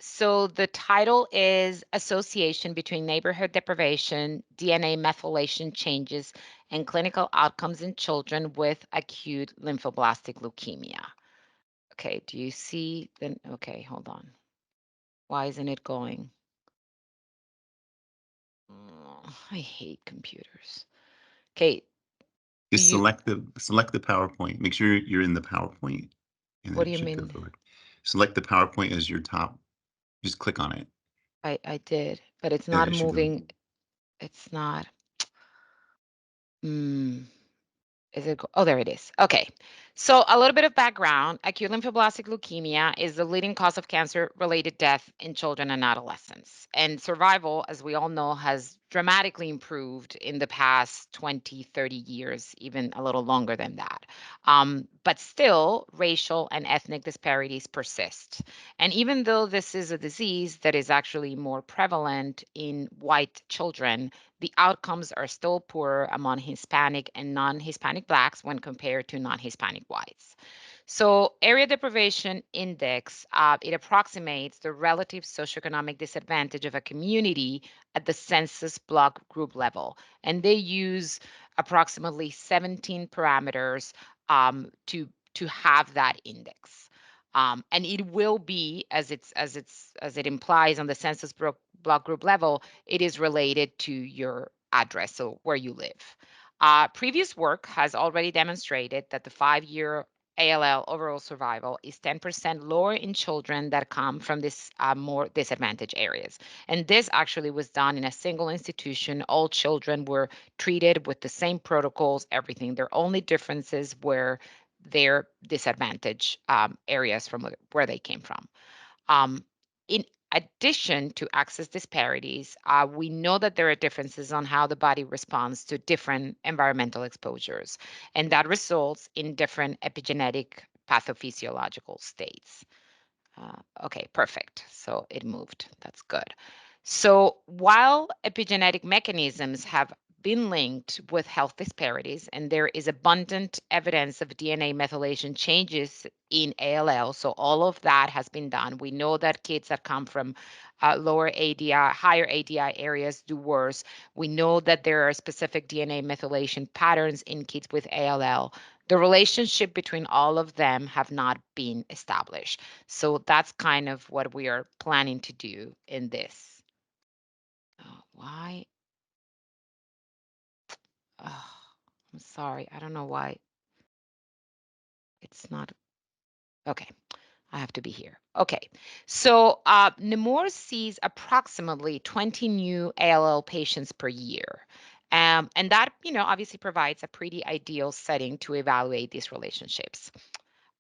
So the title is Association Between Neighborhood Deprivation, DNA Methylation Changes, and Clinical Outcomes in Children with Acute Lymphoblastic Leukemia. Okay, do you see the, okay, hold on. Why isn't it going? Oh, I hate computers. Okay, do Just you, select the PowerPoint. Make sure you're in the PowerPoint, and then what do it you should go mean? forward. Select the PowerPoint as your top. Just click on it, I did, but it's and not it should go. moving. It's not. Mm. Is it? Oh, there it is. Okay. So a little bit of background. Acute lymphoblastic leukemia is the leading cause of cancer-related death in children and adolescents. And survival, as we all know, has dramatically improved in the past 20, 30 years, even a little longer than that. But still, racial and ethnic disparities persist. And even though this is a disease that is actually more prevalent in white children, the outcomes are still poor among Hispanic and non-Hispanic Blacks when compared to non-Hispanic whites. So area deprivation index, it approximates the relative socioeconomic disadvantage of a community at the census block group level. And they use approximately 17 parameters to have that index. And it will be, as it implies on the census block group level, it is related to your address, so where you live. Previous work has already demonstrated that the 5-year ALL overall survival is 10% lower in children that come from this more disadvantaged areas. And this actually was done in a single institution. All children were treated with the same protocols, everything. Their only differences were their disadvantaged areas from where they came from. In addition to access disparities, we know that there are differences on how the body responds to different environmental exposures, and that results in different epigenetic pathophysiological states. Okay, perfect. So it moved. That's good. So while epigenetic mechanisms have been linked with health disparities, and there is abundant evidence of DNA methylation changes in ALL, so all of that has been done. We know that kids that come from lower ADI, higher ADI areas do worse. We know that there are specific DNA methylation patterns in kids with ALL. The relationship between all of them have not been established. So that's kind of what we are planning to do in this. Why? Oh, I'm sorry. I don't know why it's not. Okay. I have to be here. Okay. So Nemours sees approximately 20 new ALL patients per year. And that, obviously provides a pretty ideal setting to evaluate these relationships.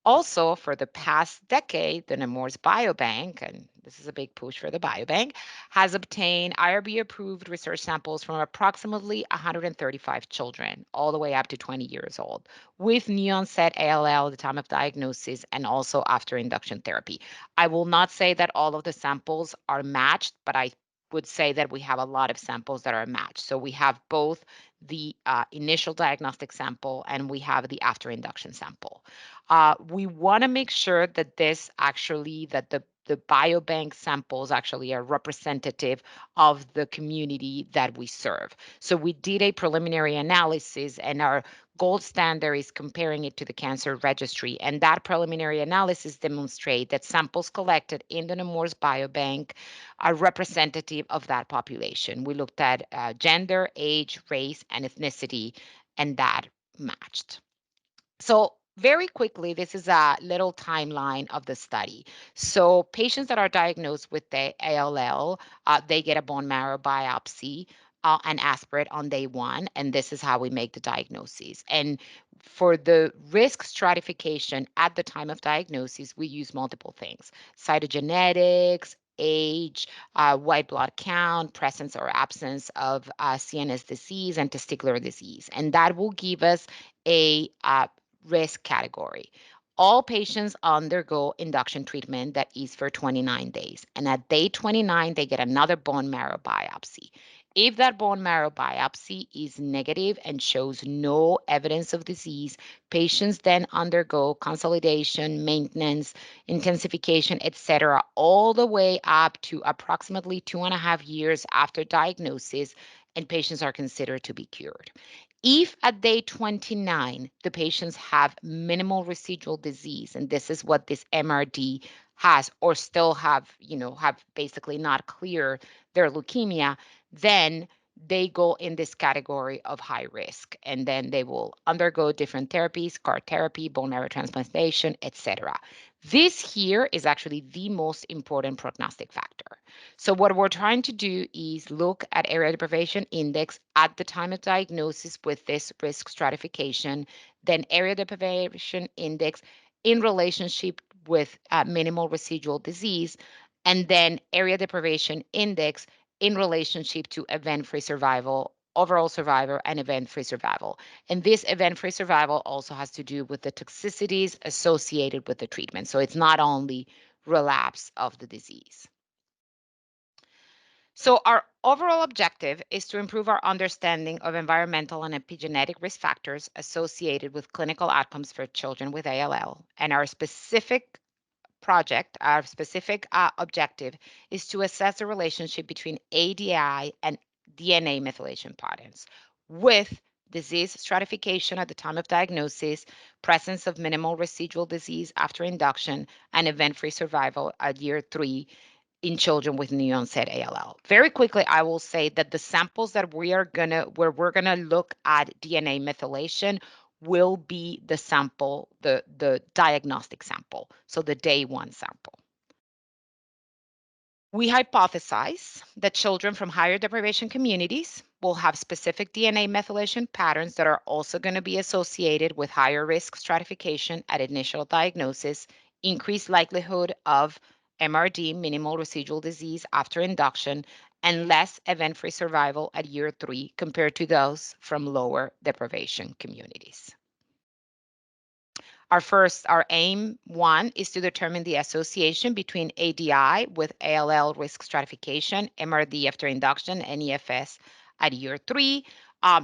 Also, for the past decade, the Nemours Biobank, and this is a big push for the biobank, has obtained IRB-approved research samples from approximately 135 children, all the way up to 20 years old, with new-onset ALL at the time of diagnosis and also after induction therapy. I will not say that all of the samples are matched, but I would say that we have a lot of samples that are matched. So we have both the initial diagnostic sample and we have the after induction sample. We want to make sure that the biobank samples actually are representative of the community that we serve. So we did a preliminary analysis, and our gold standard is comparing it to the cancer registry. And that preliminary analysis demonstrates that samples collected in the Nemours Biobank are representative of that population. We looked at gender, age, race, and ethnicity, and that matched. So very quickly, this is a little timeline of the study. So patients that are diagnosed with the ALL, they get a bone marrow biopsy and aspirate on day one, and this is how we make the diagnosis. And for the risk stratification at the time of diagnosis, we use multiple things: cytogenetics, age, white blood count, presence or absence of CNS disease and testicular disease. And that will give us a risk category. All patients undergo induction treatment that is for 29 days. And at day 29, they get another bone marrow biopsy. If that bone marrow biopsy is negative and shows no evidence of disease, patients then undergo consolidation, maintenance, intensification, etc., all the way up to approximately 2.5 years after diagnosis, and patients are considered to be cured. If at day 29 the patients have minimal residual disease, and this is what this MRD has, or still have basically not cleared their leukemia, then they go in this category of high risk, and then they will undergo different therapies, CAR therapy, bone marrow transplantation, etc. This here is actually the most important prognostic factor. So what we're trying to do is look at area deprivation index at the time of diagnosis with this risk stratification, then area deprivation index in relationship with minimal residual disease, and then area deprivation index in relationship to event-free survival, overall survivor, and event-free survival. And this event-free survival also has to do with the toxicities associated with the treatment. So it's not only relapse of the disease. So our overall objective is to improve our understanding of environmental and epigenetic risk factors associated with clinical outcomes for children with ALL. And our specific objective is to assess the relationship between ADI and DNA methylation patterns with disease stratification at the time of diagnosis, presence of minimal residual disease after induction, and event-free survival at year 3 in children with new onset ALL. Very quickly, I will say that the samples that where we're gonna look at DNA methylation will be the sample, the diagnostic sample, so the day 1 sample. We hypothesize that children from higher deprivation communities will have specific DNA methylation patterns that are also going to be associated with higher risk stratification at initial diagnosis, increased likelihood of MRD, minimal residual disease after induction, and less event free survival at year 3 compared to those from lower deprivation communities. Our aim one is to determine the association between ADI with ALL risk stratification, MRD after induction, and EFS at year 3.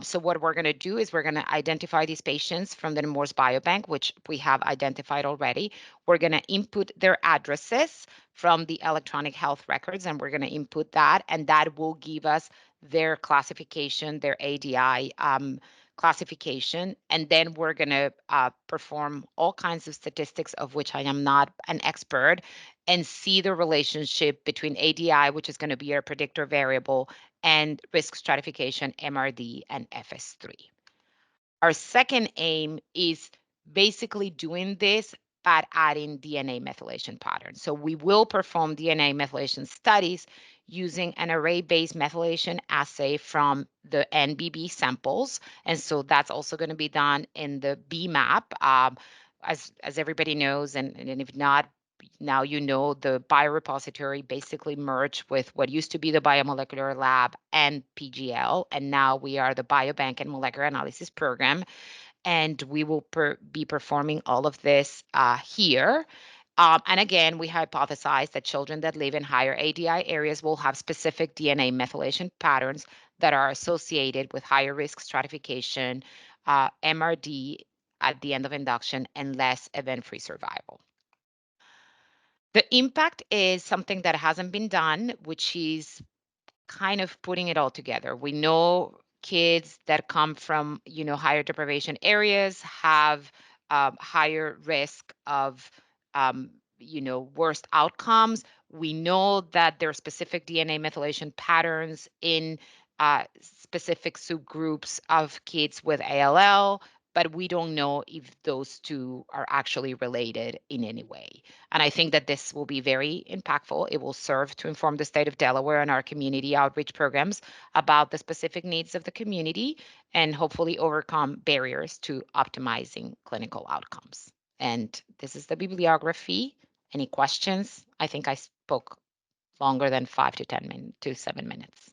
So what we're going to do is we're going to identify these patients from the Nemours Biobank, which we have identified already. We're going to input their addresses from the electronic health records, and we're going to input that, and that will give us their classification, their ADI classification, and then we're going to perform all kinds of statistics of which I am not an expert, and see the relationship between ADI, which is going to be our predictor variable, and risk stratification, MRD, and FS3. Our second aim is basically doing this but adding DNA methylation patterns. So we will perform DNA methylation studies using an array-based methylation assay from the NBB samples. And so that's also going to be done in the BMAP. As everybody knows, and if not, now you know the biorepository basically merged with what used to be the biomolecular lab and PGL, and now we are the biobank and molecular analysis program, and we will be performing all of this here. And again, we hypothesize that children that live in higher ADI areas will have specific DNA methylation patterns that are associated with higher risk stratification, MRD at the end of induction, and less event-free survival. The impact is something that hasn't been done, which is kind of putting it all together. We know kids that come from, higher deprivation areas have higher risk of, worst outcomes. We know that there are specific DNA methylation patterns in specific subgroups of kids with ALL, but we don't know if those two are actually related in any way. And I think that this will be very impactful. It will serve to inform the state of Delaware and our community outreach programs about the specific needs of the community and hopefully overcome barriers to optimizing clinical outcomes. And this is the bibliography. Any questions? I think I spoke longer than 5 to 10 minutes to 7 minutes.